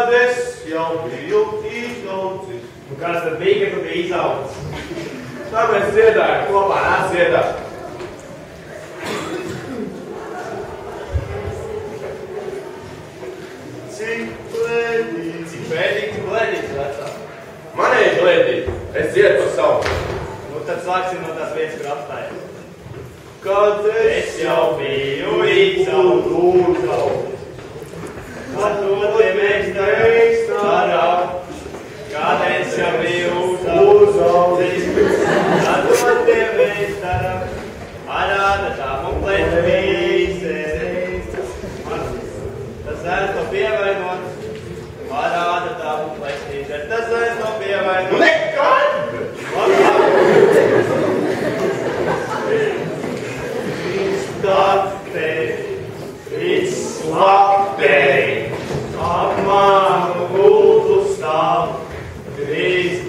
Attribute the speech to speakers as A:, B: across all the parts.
A: kad es jau biju izaudzis.
B: Un kas tad bija, ka tu biji izaudzis?
A: Tā mēs dziedājam kopā, nāc dziedāt. Cik blēdīgs, vecā? Manēji blēdīgi, es dziedu par savu.
B: Nu tad sāksim no tās vietas, kur apstājies.
A: Kad es jau biju izaudzis.
B: Kad to te meistarā, kad es jau biju uzaudzis. Kad to te meistarā, parāda tā muklēta mīses. Tas zēns to pievainot, parāda tā muklēta. Tas zēns to pievainot.
A: Nekad!
B: Slapteri, ap manu gultu stāv. Trīs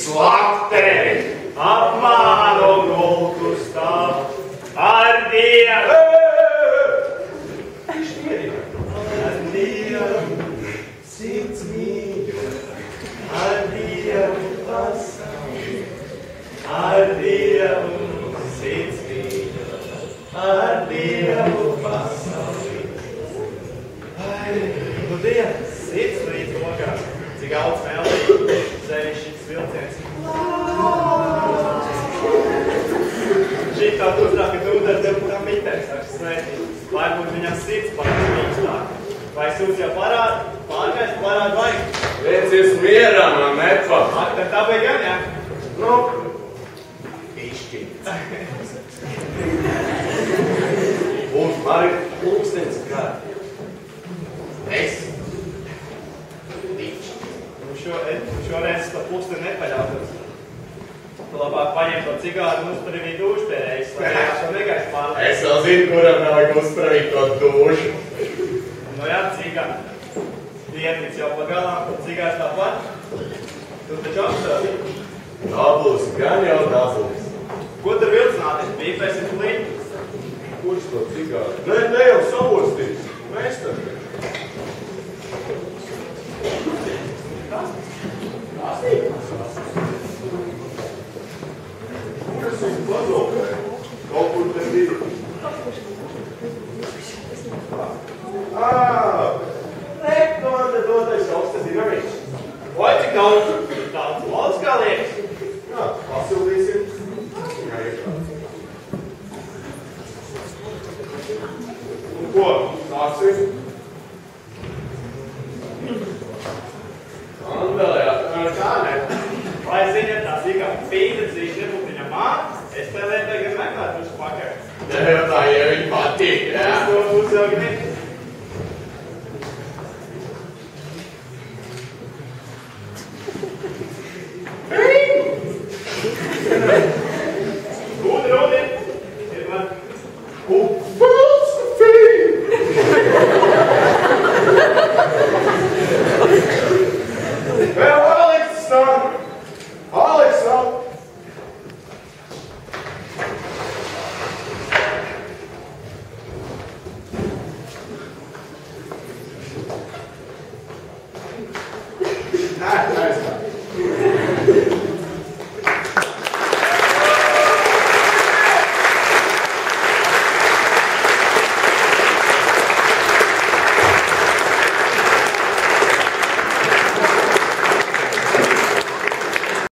B: slakteri, ap manu gultu stāv. Ar Dievu! Ar Dievu, sirds mīļa, ar Dievu pasauli. Ar Dievu, sirds mīļa, ar Dievu pasauli. Nu, Dievs, sirds līdz lokā, cik augsts mēlīgi, sevi šis vilciens. Šitā turpināt, ka tu udari tev tā mitēs, ar svētīt. Lai būtu viņam sirds pārēc mīkstāk. Vai sūds jau pārgājis parādu vajag?
A: Liecies mierā, man nepa.
B: Tad tā bija gan, jā?
A: Nu, pišķīts. Un arī pulkstenis kā. Es. Dičs.
B: Šoreiz to pulksteni nepaļautos. Tu labāk paņem to cigāru un uzturīvi dūšu pēdējais, lai to negaiši pārlēs.
A: Es vēl zinu, kuram nevajag uzturīt to dūšu.
B: Nu jā, cigāri. Dienvids jau pagalām, cigārs tāpat. Tu taču apstāvi.
A: Dabūs, gan jau dabūs.
B: Ko tur vilcināties? Pīpēsim līdzi?
A: Kurš to cigāru? Ne jau savostīs. Mēs tad. Kur es viņu pazaudēju? Kaut kur te bija. Rekomanda dotais augstas dinamiks.
B: Oi, cik daudz? Tāds valsts kā liekas.
A: Jā, pasildīsim. Jā, iekšā. Un ko? Sāksim?